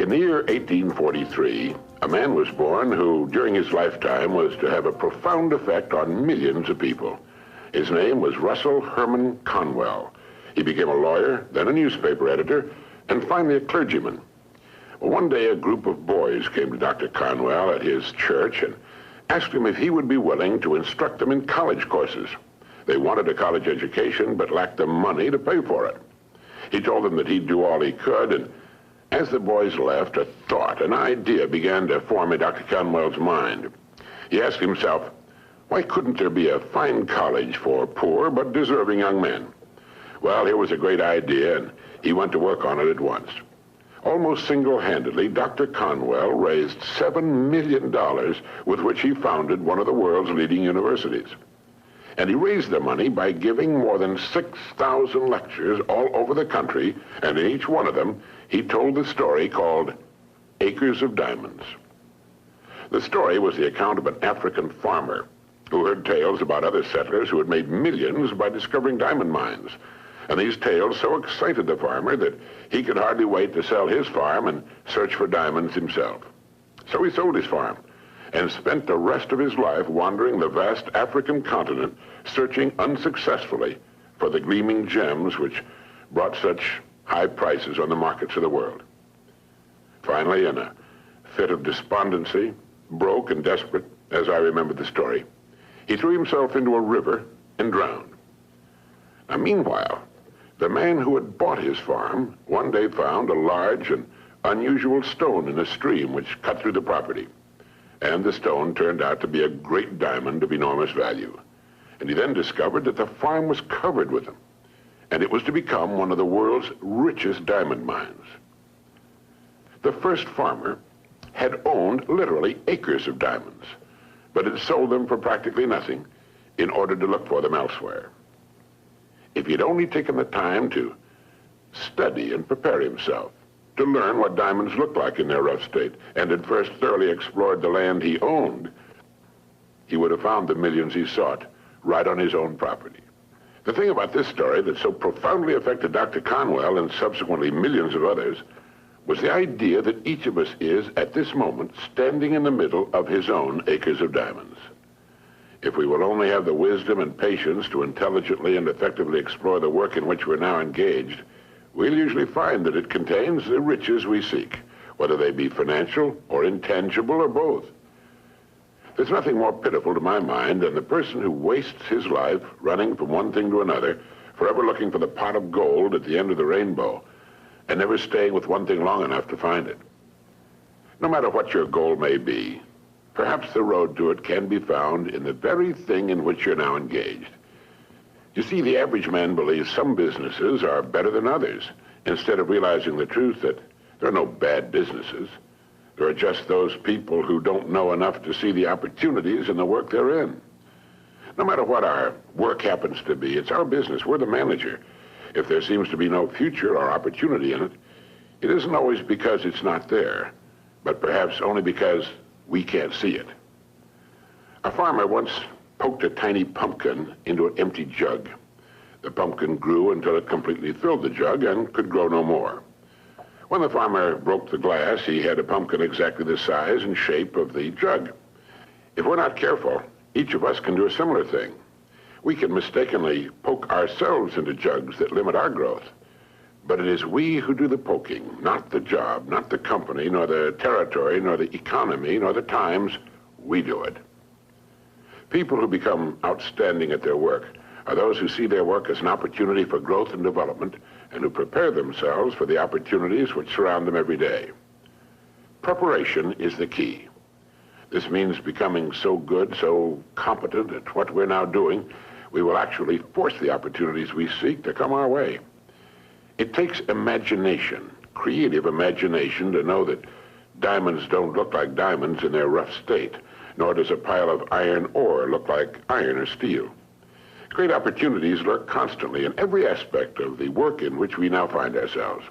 In the year 1843, a man was born who, during his lifetime, was to have a profound effect on millions of people. His name was Russell Herman Conwell. He became a lawyer, then a newspaper editor, and finally a clergyman. Well, one day, a group of boys came to Dr. Conwell at his church and asked him if he would be willing to instruct them in college courses. They wanted a college education, but lacked the money to pay for it. He told them that he'd do all he could, and as the boys left, a thought, an idea began to form in Dr. Conwell's mind. He asked himself, why couldn't there be a fine college for poor but deserving young men? Well, here was a great idea, and he went to work on it at once. Almost single-handedly, Dr. Conwell raised $7 million with which he founded one of the world's leading universities. And he raised the money by giving more than 6,000 lectures all over the country, and in each one of them, he told the story called Acres of Diamonds. The story was the account of an African farmer who heard tales about other settlers who had made millions by discovering diamond mines. And these tales so excited the farmer that he could hardly wait to sell his farm and search for diamonds himself. So he sold his farm and spent the rest of his life wandering the vast African continent, searching unsuccessfully for the gleaming gems which brought such high prices on the markets of the world. Finally, in a fit of despondency, broke and desperate, as I remember the story, he threw himself into a river and drowned. Now, meanwhile, the man who had bought his farm one day found a large and unusual stone in a stream which cut through the property. And the stone turned out to be a great diamond of enormous value. And he then discovered that the farm was covered with them, and it was to become one of the world's richest diamond mines. The first farmer had owned literally acres of diamonds, but had sold them for practically nothing in order to look for them elsewhere. If he'd only taken the time to study and prepare himself, to learn what diamonds looked like in their rough state, and had first thoroughly explored the land he owned, he would have found the millions he sought right on his own property. The thing about this story that so profoundly affected Dr. Conwell and subsequently millions of others was the idea that each of us is, at this moment, standing in the middle of his own acres of diamonds. If we will only have the wisdom and patience to intelligently and effectively explore the work in which we're now engaged, we'll usually find that it contains the riches we seek, whether they be financial or intangible or both. There's nothing more pitiful to my mind than the person who wastes his life running from one thing to another, forever looking for the pot of gold at the end of the rainbow, and never staying with one thing long enough to find it. No matter what your goal may be, perhaps the road to it can be found in the very thing in which you're now engaged. You see, the average man believes some businesses are better than others, instead of realizing the truth that there are no bad businesses. There are just those people who don't know enough to see the opportunities in the work they're in. No matter what our work happens to be, it's our business. We're the manager. If there seems to be no future or opportunity in it, it isn't always because it's not there, but perhaps only because we can't see it. A farmer once poked a tiny pumpkin into an empty jug. The pumpkin grew until it completely filled the jug and could grow no more. When the farmer broke the glass, he had a pumpkin exactly the size and shape of the jug. If we're not careful, each of us can do a similar thing. We can mistakenly poke ourselves into jugs that limit our growth. But it is we who do the poking, not the job, not the company, nor the territory, nor the economy, nor the times. We do it. People who become outstanding at their work are those who see their work as an opportunity for growth and development, and who prepare themselves for the opportunities which surround them every day. Preparation is the key. This means becoming so good, so competent at what we're now doing, we will actually force the opportunities we seek to come our way. It takes imagination, creative imagination, to know that diamonds don't look like diamonds in their rough state, nor does a pile of iron ore look like iron or steel. Great opportunities lurk constantly in every aspect of the work in which we now find ourselves.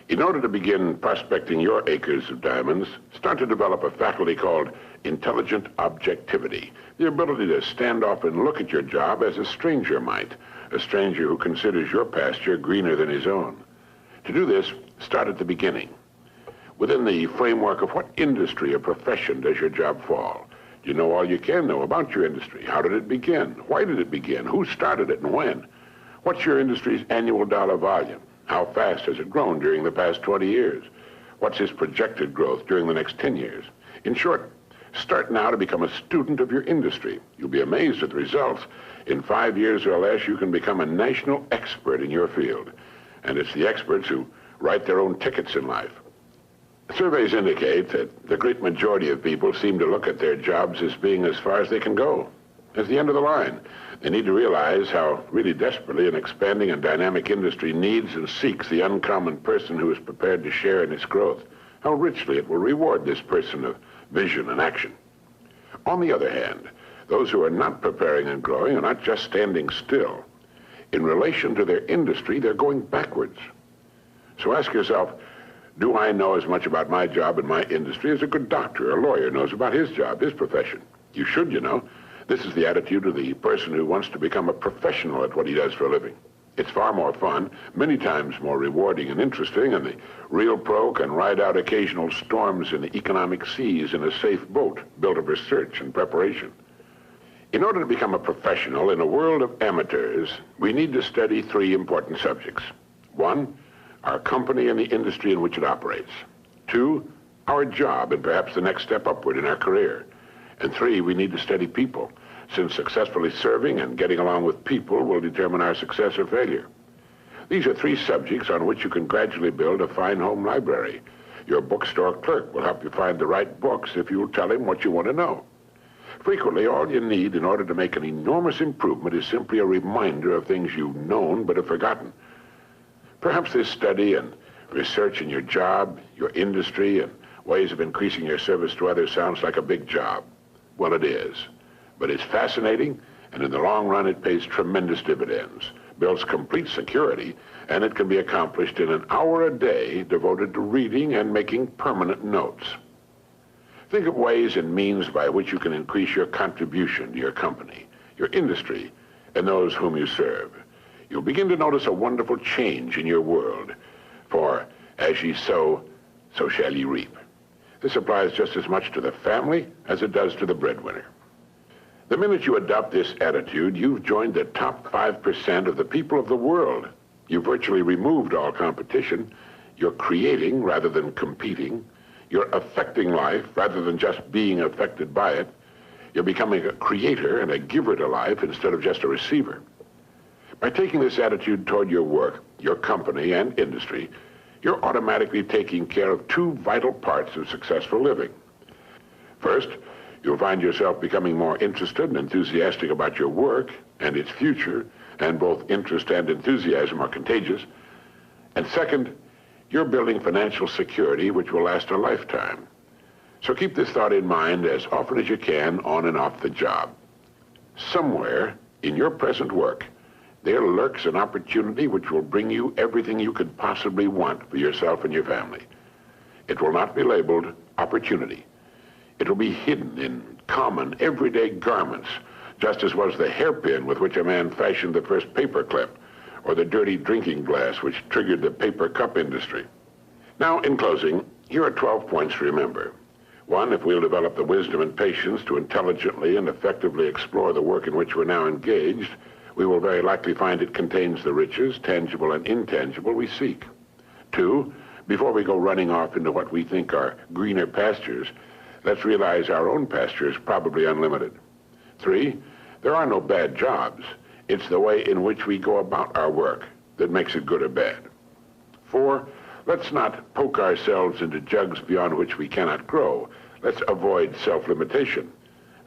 In order to begin prospecting your acres of diamonds, start to develop a faculty called intelligent objectivity, the ability to stand off and look at your job as a stranger might, a stranger who considers your pasture greener than his own. To do this, start at the beginning. Within the framework of what industry or profession does your job fall? Do you know all you can know about your industry? How did it begin? Why did it begin? Who started it and when? What's your industry's annual dollar volume? How fast has it grown during the past 20 years? What's its projected growth during the next 10 years? In short, start now to become a student of your industry. You'll be amazed at the results. In 5 years or less, you can become a national expert in your field. And it's the experts who write their own tickets in life. Surveys indicate that the great majority of people seem to look at their jobs as being as far as they can go, as the end of the line. They need to realize how really desperately an expanding and dynamic industry needs and seeks the uncommon person who is prepared to share in its growth, how richly it will reward this person of vision and action. On the other hand, those who are not preparing and growing are not just standing still. In relation to their industry, they're going backwards. So ask yourself, do I know as much about my job and my industry as a good doctor or lawyer knows about his job, his profession? You should, you know. This is the attitude of the person who wants to become a professional at what he does for a living. It's far more fun, many times more rewarding and interesting, and the real pro can ride out occasional storms in the economic seas in a safe boat built of research and preparation. In order to become a professional in a world of amateurs, we need to study 3 important subjects. 1, our company and the industry in which it operates. 2, our job and perhaps the next step upward in our career. And 3, we need to study people, since successfully serving and getting along with people will determine our success or failure. These are 3 subjects on which you can gradually build a fine home library. Your bookstore clerk will help you find the right books if you'll tell him what you want to know. Frequently, all you need in order to make an enormous improvement is simply a reminder of things you've known but have forgotten. Perhaps this study and research in your job, your industry, and ways of increasing your service to others sounds like a big job. Well, it is. But it's fascinating, and in the long run, it pays tremendous dividends, builds complete security, and it can be accomplished in an hour a day devoted to reading and making permanent notes. Think of ways and means by which you can increase your contribution to your company, your industry, and those whom you serve. You'll begin to notice a wonderful change in your world. For as ye sow, so shall ye reap. This applies just as much to the family as it does to the breadwinner. The minute you adopt this attitude, you've joined the top 5% of the people of the world. You've virtually removed all competition. You're creating rather than competing. You're affecting life rather than just being affected by it. You're becoming a creator and a giver to life instead of just a receiver. By taking this attitude toward your work, your company, and industry, you're automatically taking care of 2 vital parts of successful living. First, you'll find yourself becoming more interested and enthusiastic about your work and its future, and both interest and enthusiasm are contagious. And second, you're building financial security which will last a lifetime. So keep this thought in mind as often as you can on and off the job. Somewhere in your present work, there lurks an opportunity which will bring you everything you could possibly want for yourself and your family. It will not be labeled opportunity. It will be hidden in common, everyday garments, just as was the hairpin with which a man fashioned the first paperclip, or the dirty drinking glass which triggered the paper cup industry. Now, in closing, here are 12 points to remember. 1, if we'll develop the wisdom and patience to intelligently and effectively explore the work in which we're now engaged, we will very likely find it contains the riches, tangible and intangible, we seek. 2, before we go running off into what we think are greener pastures, let's realize our own pasture is probably unlimited. 3, there are no bad jobs. It's the way in which we go about our work that makes it good or bad. 4, let's not poke ourselves into jugs beyond which we cannot grow. Let's avoid self-limitation.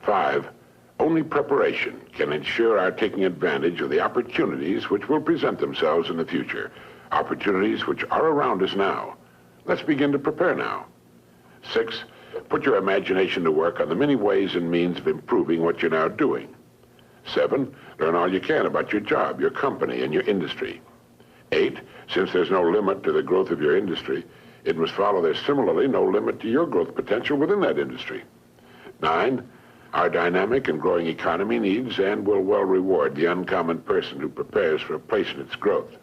5, only preparation can ensure our taking advantage of the opportunities which will present themselves in the future, opportunities which are around us now. Let's begin to prepare now. 6, put your imagination to work on the many ways and means of improving what you're now doing. 7, learn all you can about your job, your company, and your industry. 8, since there's no limit to the growth of your industry, it must follow there's similarly no limit to your growth potential within that industry. 9, our dynamic and growing economy needs and will well reward the uncommon person who prepares for a place in its growth.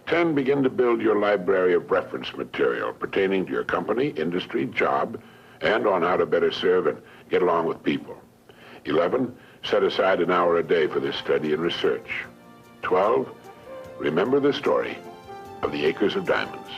10, begin to build your library of reference material pertaining to your company, industry, job, and on how to better serve and get along with people. 11, set aside an hour a day for this study and research. 12, remember the story of the acres of diamonds.